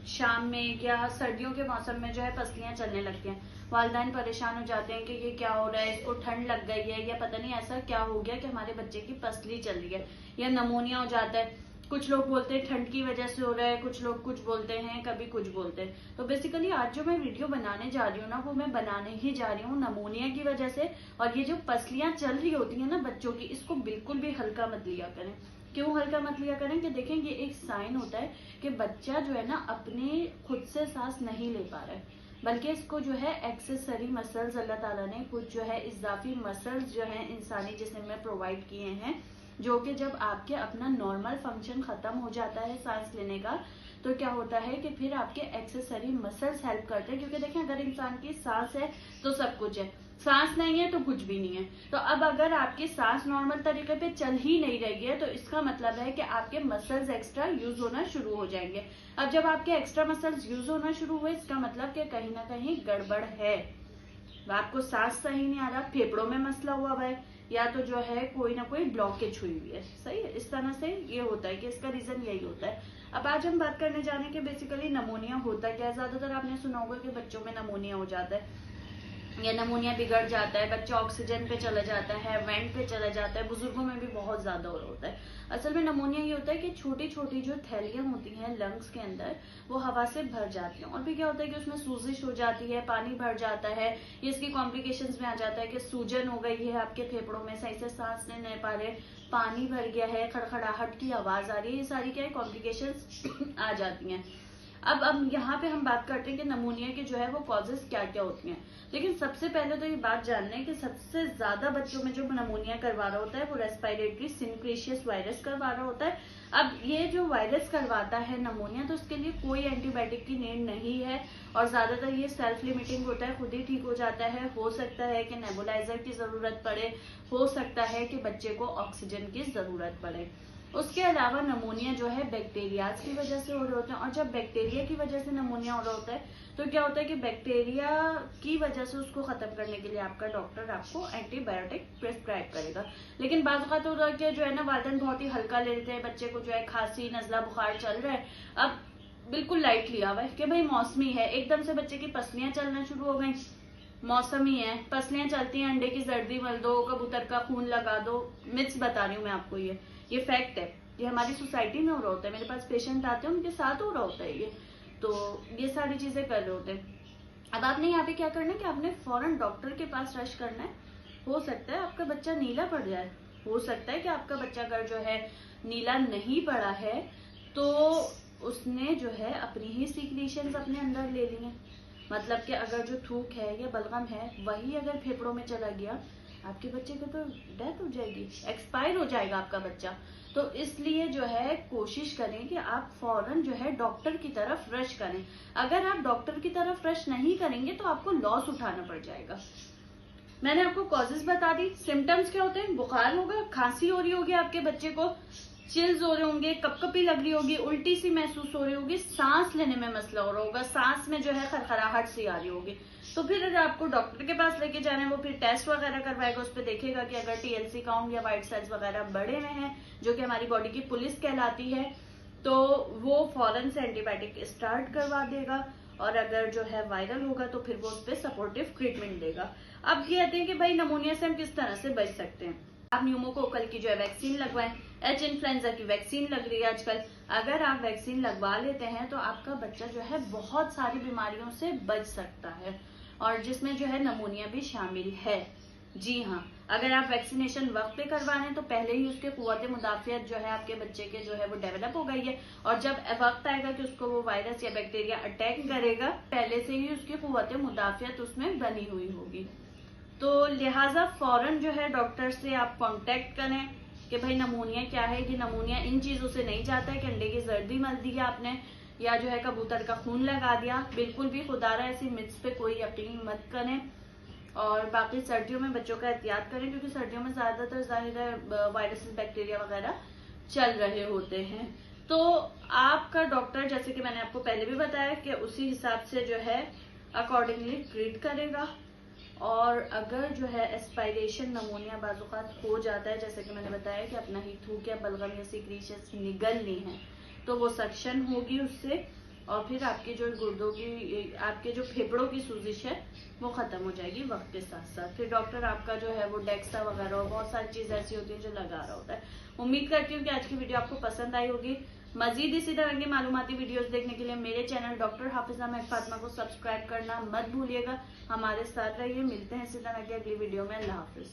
शाम में या सर्दियों के मौसम में जो है पसलियां चलने लगती हैं। वालिदैन परेशान हो जाते हैं कि ये क्या हो रहा है, इसको ठंड लग गई है या पता नहीं ऐसा क्या हो गया कि हमारे बच्चे की पसली चल रही है, या नमोनिया हो जाता है। कुछ लोग बोलते हैं ठंड की वजह से हो रहा है, कुछ लोग कुछ बोलते हैं, कभी कुछ बोलते हैं। तो बेसिकली आज जो मैं वीडियो बनाने जा रही हूँ ना, वो मैं बनाने ही जा रही हूँ नमोनिया की वजह से। और ये जो पसलियां चल रही होती है ना बच्चों की, इसको बिल्कुल भी हल्का मत लिया करें। क्यों हल्का मत लिया करें? कि देखें ये एक साइन होता है कि बच्चा जो है ना अपने खुद से सांस नहीं ले पा रहा है, बल्कि इसको जो है एक्सेसरी मसल्स अल्लाह ताला ने कुछ जो है इजाफी मसल्स जो है इंसानी जिस्म में प्रोवाइड किए हैं, जो कि जब आपके अपना नॉर्मल फंक्शन खत्म हो जाता है सांस लेने का, तो क्या होता है कि फिर आपके एक्सेसरी मसल्स हेल्प करते हैं। क्योंकि देखें अगर इंसान की सांस है तो सब कुछ है, सांस नहीं है तो कुछ भी नहीं है। तो अब अगर आपकी सांस नॉर्मल तरीके पे चल ही नहीं रही है, तो इसका मतलब है कि आपके मसल्स एक्स्ट्रा यूज होना शुरू हो जाएंगे। अब जब आपके एक्स्ट्रा मसल्स यूज होना शुरू हुए, इसका मतलब कि कहीं ना कहीं गड़बड़ है। आपको सांस सही नहीं आ रहा, फेफड़ों में मसला हुआ है, या तो जो है कोई ना कोई ब्लॉकेज हुई हुई है। सही है, इस तरह से ये होता है कि इसका रीजन यही होता है। अब आज हम बात करने जा रहे हैं कि बेसिकली नमोनिया होता क्या है। ज्यादातर आपने सुना होगा कि बच्चों में नमोनिया हो जाता है, या नमोनिया बिगड़ जाता है, बच्चा ऑक्सीजन पे चला जाता है, वेंट पे चला जाता है। बुजुर्गों में भी बहुत ज्यादा हो रहा होता है। असल में नमोनिया ये होता है कि छोटी छोटी जो थैलियां होती हैं लंग्स के अंदर, वो हवा से भर जाती हैं, और फिर क्या होता है कि उसमें सूजिश हो जाती है, पानी भर जाता है। ये इसकी कॉम्प्लिकेशंस में आ जाता है कि सूजन हो गई है, आपके फेफड़ों में सही से सांस नहीं ले पा रहे, पानी भर गया है, खड़खड़ाहट की आवाज आ रही है। ये सारी क्या है कॉम्प्लिकेशंस आ जाती हैं। अब यहाँ पे हम बात करते हैं कि नमोनिया के जो है वो कॉजेस क्या क्या होती हैं। लेकिन सबसे पहले तो ये बात जानना है कि सबसे ज्यादा बच्चों में जो नमोनिया करवा रहा होता है वो रेस्पिरेटरी सिनक्रेशियस वायरस करवा रहा होता है। अब ये जो वायरस करवाता है नमोनिया, तो उसके लिए कोई एंटीबायोटिक की नीड नहीं है, और ज्यादातर ये सेल्फ लिमिटिंग होता है, खुद ही ठीक हो जाता है। हो सकता है कि नेबुलाइजर की जरूरत पड़े, हो सकता है कि बच्चे को ऑक्सीजन की जरूरत पड़े। उसके अलावा नमोनिया जो है बैक्टीरियाज की वजह से हो रहे होते हैं, और जब बैक्टीरिया की वजह से नमोनिया हो रहा होता है, तो क्या होता है कि बैक्टीरिया की वजह से उसको खत्म करने के लिए आपका डॉक्टर आपको एंटीबायोटिक प्रिस्क्राइब करेगा। लेकिन बात का तो जो है ना वालिदैन बहुत ही हल्का ले लेते हैं, बच्चे को जो है खांसी नजला बुखार चल रहा है, अब बिल्कुल लाइट लिया हुआ है कि भाई मौसमी है, एकदम से बच्चे की पसलियां चलना शुरू हो गई, मौसम ही है, पसलियां चलती हैं, अंडे की जर्दी मल दो, कबूतर का खून लगा दो। मिथ्स बता रही हूँ मैं आपको, ये फैक्ट है, ये हमारी सोसाइटी में हो रहा होता है। मेरे पास पेशेंट आते हैं, उनके साथ हो रहा होता है ये, तो ये सारी चीजें कर रहे होते हैं। अब आपने यहाँ पे क्या करना है कि आपने फौरन डॉक्टर के पास रश करना है। हो सकता है आपका बच्चा नीला पड़ जाए, हो सकता है कि आपका बच्चा अगर जो है नीला नहीं पड़ा है, तो उसने जो है अपनी ही सीक्रेशंस अपने अंदर ले ली हैं। मतलब कि अगर जो थूक है या बलगम है वही अगर फेफड़ों में चला गया, आपके बच्चे की तो डेथ हो जाएगी, एक्सपायर हो जाएगा आपका बच्चा। तो इसलिए जो है कोशिश करें कि आप फौरन जो है डॉक्टर की तरफ रश करें। अगर आप डॉक्टर की तरफ रश नहीं करेंगे तो आपको लॉस उठाना पड़ जाएगा। मैंने आपको कॉजेज बता दी। सिम्टम्स क्या होते हैं? बुखार होगा, खांसी हो रही होगी आपके बच्चे को, चिल्स हो रहे होंगे, कपकपी लग रही होगी, उल्टी सी महसूस हो रही होगी, सांस लेने में मसला हो रहा होगा, सांस में जो है खरखराहट सी आ रही होगी। तो फिर अगर आपको डॉक्टर के पास लेके जाना है, वो फिर टेस्ट वगैरह करवाएगा, उस पर देखेगा कि अगर टीएलसी काउंट या व्हाइट सेल्स वगैरह बढ़े हुए हैं, जो कि हमारी बॉडी की पुलिस कहलाती है, तो वो फौरन से एंटीबायोटिक स्टार्ट करवा देगा। और अगर जो है वायरल होगा तो फिर वो उस पर सपोर्टिव ट्रीटमेंट देगा। अब कहते हैं कि भाई नमोनिया से हम किस तरह से बच सकते हैं। आप न्यूमोकोकल की जो है वैक्सीन लगवाएं, एच इन्फ्लुएंजा की वैक्सीन लग रही है आजकल। अगर आप वैक्सीन लगवा लेते हैं तो आपका बच्चा जो है बहुत सारी बीमारियों से बच सकता है, और जिसमें जो है नमोनिया भी शामिल है। जी हाँ, अगर आप वैक्सीनेशन वक्त पे करवा रहे हैं तो पहले ही उसके कुव्वत मुदाफियत जो है आपके बच्चे के जो है वो डेवलप हो गई है, और जब वक्त आएगा कि उसको वो वायरस या बैक्टीरिया अटैक करेगा, पहले से ही उसकी कुव्वत मुदाफियत उसमें बनी हुई होगी। तो लिहाजा फौरन जो है डॉक्टर से आप कांटेक्ट करें कि भाई नमोनिया क्या है। कि नमोनिया इन चीजों से नहीं जाता है कि अंडे की जर्दी मल दी है आपने, या जो है कबूतर का खून लगा दिया। बिल्कुल भी खुदारा ऐसी मिथ्स पे कोई यकीन मत करें। और बाकी सर्दियों में बच्चों का एहतियात करें, क्योंकि सर्दियों में ज्यादातर जाहिर है वायरसेस बैक्टीरिया वगैरह चल रहे होते हैं। तो आपका डॉक्टर, जैसे कि मैंने आपको पहले भी बताया, कि उसी हिसाब से जो है अकॉर्डिंगली ट्रीट करेगा। और अगर जो है एस्पायरेशन नमोनिया बाजुकात हो जाता है, जैसे कि मैंने बताया कि अपना ही थूक या बलगम या सीक्रेशंस निगलनी है, तो वो सक्शन होगी उससे, और फिर आपकी जो गुर्दों की, आपके जो फेफड़ों की सूजिश है वो खत्म हो जाएगी वक्त के साथ साथ। फिर डॉक्टर आपका जो है वो डेक्सा वगैरह और बहुत सारी चीज ऐसी होती है जो लगा रहा होता है। उम्मीद करती हूँ कि आज की वीडियो आपको पसंद आई होगी। मजीद इसी तरह की मालूमाती वीडियोस देखने के लिए मेरे चैनल डॉक्टर हाफिजा महक फातिमा को सब्सक्राइब करना मत भूलिएगा। हमारे साथ रहिए, मिलते हैं इसी तरह की अगली वीडियो में। अल्लाह हाफिज।